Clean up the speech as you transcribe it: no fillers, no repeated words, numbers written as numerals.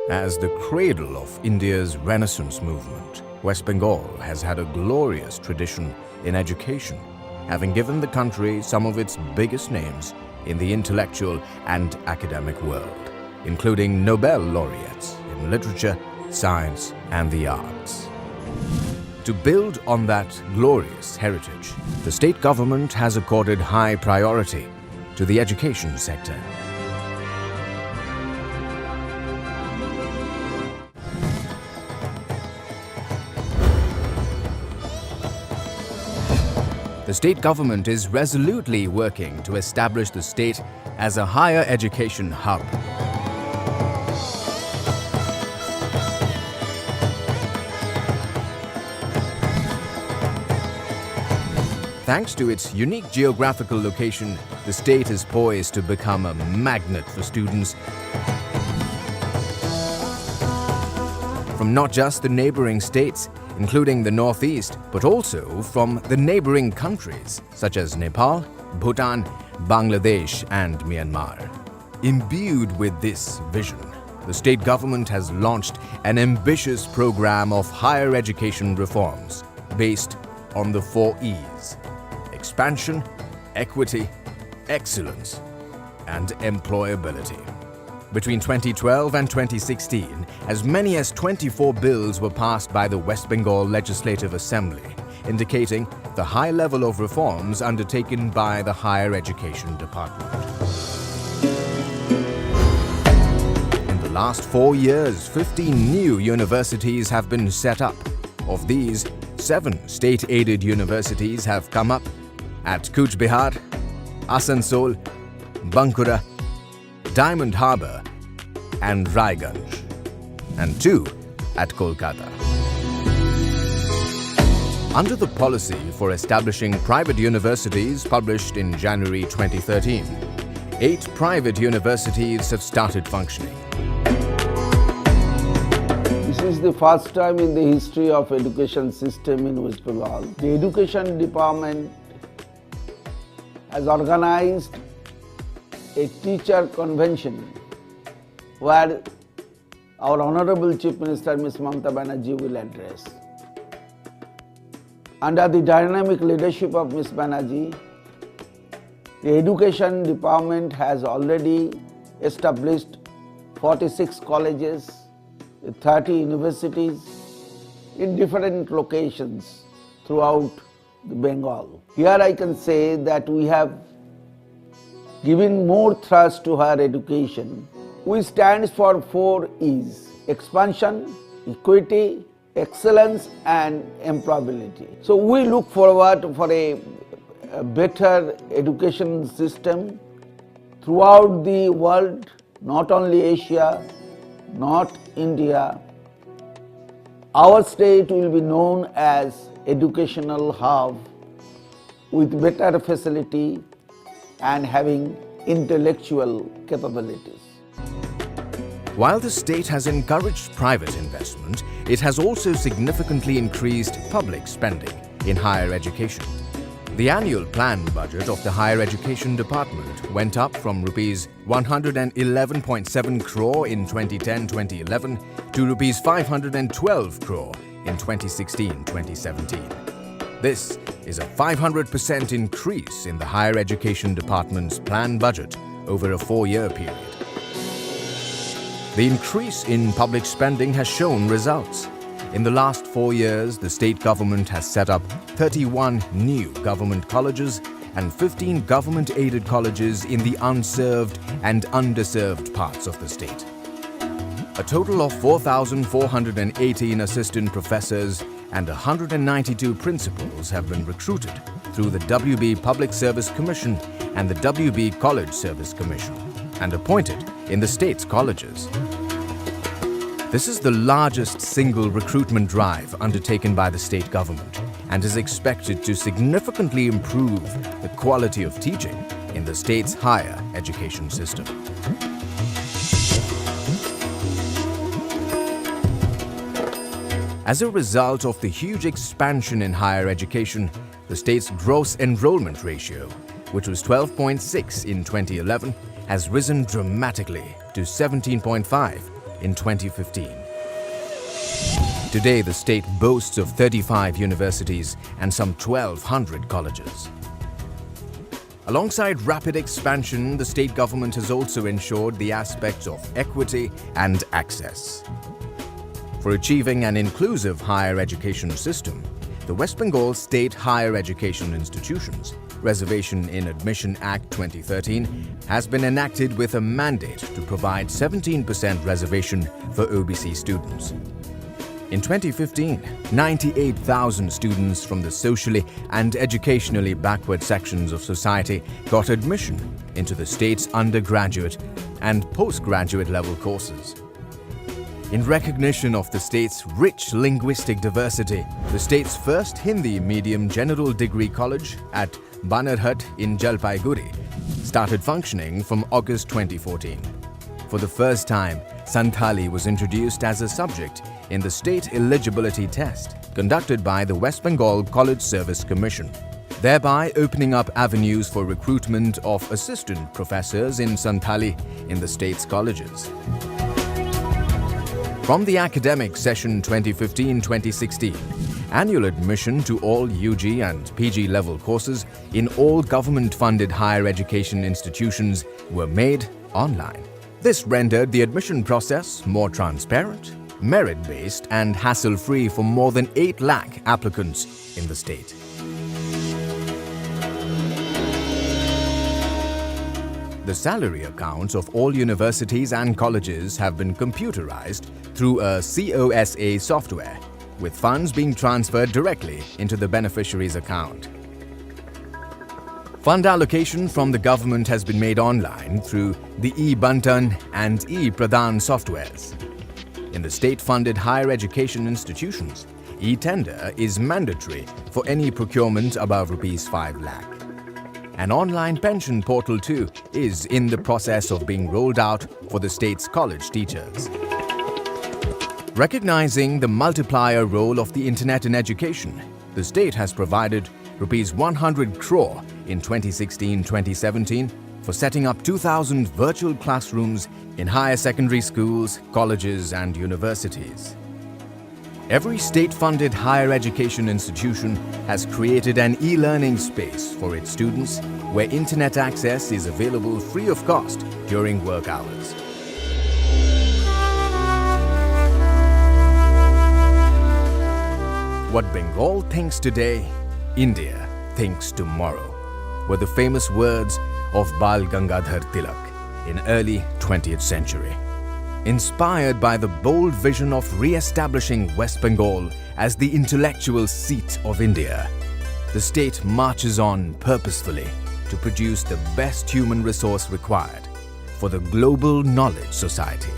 As the cradle of India's Renaissance movement, West Bengal has had a glorious tradition in education, having given the country some of its biggest names in the intellectual and academic world, including Nobel laureates in literature, science, and the arts. To build on that glorious heritage, the state government has accorded high priority to the education sector. The state government is resolutely working to establish the state as a higher education hub. Thanks to its unique geographical location, the state is poised to become a magnet for students from not just the neighboring states, including the Northeast, but also from the neighboring countries such as Nepal, Bhutan, Bangladesh, and Myanmar. Imbued with this vision, the state government has launched an ambitious program of higher education reforms based on the 4 E's: expansion, equity, excellence, and employability. Between 2012 and 2016, as many as 24 bills were passed by the West Bengal Legislative Assembly, indicating the high level of reforms undertaken by the Higher Education Department. In the last 4 years, 15 new universities have been set up. Of these, 7 state-aided universities have come up at Cooch Behar, Asansol, Bankura, Diamond Harbour, and Raiganj, and 2 at Kolkata. Under the policy for establishing private universities published in January 2013, 8 private universities have started functioning. This is the first time in the history of education system in West Bengal. The education department has organized a teacher convention where our Honorable Chief Minister Ms. Mamata Banerjee will address. Under the dynamic leadership of Ms. Banerjee, the education department has already established 46 colleges, 30 universities in different locations throughout Bengal. Here I can say that we have given more thrust to higher education. We stand for 4 E's: expansion, equity, excellence, and employability. So we look forward for a better education system throughout the world, not only Asia, not India. Our state will be known as educational hub with better facility and having intellectual capabilities. While the state has encouraged private investment, it has also significantly increased public spending in higher education. The annual planned budget of the Higher Education Department went up from Rs 111.7 crore in 2010-2011 to Rs 512 crore in 2016-2017. This is a 500% increase in the Higher Education Department's planned budget over a 4-year period. The increase in public spending has shown results. In the last 4 years, the state government has set up 31 new government colleges and 15 government-aided colleges in the unserved and underserved parts of the state. A total of 4,418 assistant professors and 192 principals have been recruited through the WB Public Service Commission and the WB College Service Commission and appointed in the state's colleges. This is the largest single recruitment drive undertaken by the state government and is expected to significantly improve the quality of teaching in the state's higher education system. As a result of the huge expansion in higher education, the state's gross enrollment ratio, which was 12.6 in 2011, has risen dramatically to 17.5 in 2015. Today, the state boasts of 35 universities and some 1,200 colleges. Alongside rapid expansion, the state government has also ensured the aspects of equity and access. For achieving an inclusive higher education system, the West Bengal State Higher Education Institutions Reservation in Admission Act 2013 has been enacted with a mandate to provide 17% reservation for OBC students. In 2015, 98,000 students from the socially and educationally backward sections of society got admission into the state's undergraduate and postgraduate level courses. In recognition of the state's rich linguistic diversity, the state's first Hindi medium general degree college at Banarhat in Jalpaiguri started functioning from August 2014. For the first time, Santhali was introduced as a subject in the state eligibility test conducted by the West Bengal College Service Commission, thereby opening up avenues for recruitment of assistant professors in Santhali in the state's colleges. From the academic session 2015-2016, annual admission to all UG and PG level courses in all government-funded higher education institutions were made online. This rendered the admission process more transparent, merit-based and hassle-free for more than 8 lakh applicants in the state. The salary accounts of all universities and colleges have been computerized through a COSA software, with funds being transferred directly into the beneficiary's account. Fund allocation from the government has been made online through the e-Bantan and e-Pradhan softwares. In the state-funded higher education institutions, e-tender is mandatory for any procurement above Rs 5 lakh. An online pension portal too is in the process of being rolled out for the state's college teachers. Recognizing the multiplier role of the internet in education, the state has provided Rs 100 crore in 2016-2017 for setting up 2,000 virtual classrooms in higher secondary schools, colleges and universities. Every state-funded higher education institution has created an e-learning space for its students where internet access is available free of cost during work hours. What Bengal thinks today, India thinks tomorrow, were the famous words of Bal Gangadhar Tilak in early 20th century. Inspired by the bold vision of re-establishing West Bengal as the intellectual seat of India, the state marches on purposefully to produce the best human resource required for the global knowledge society.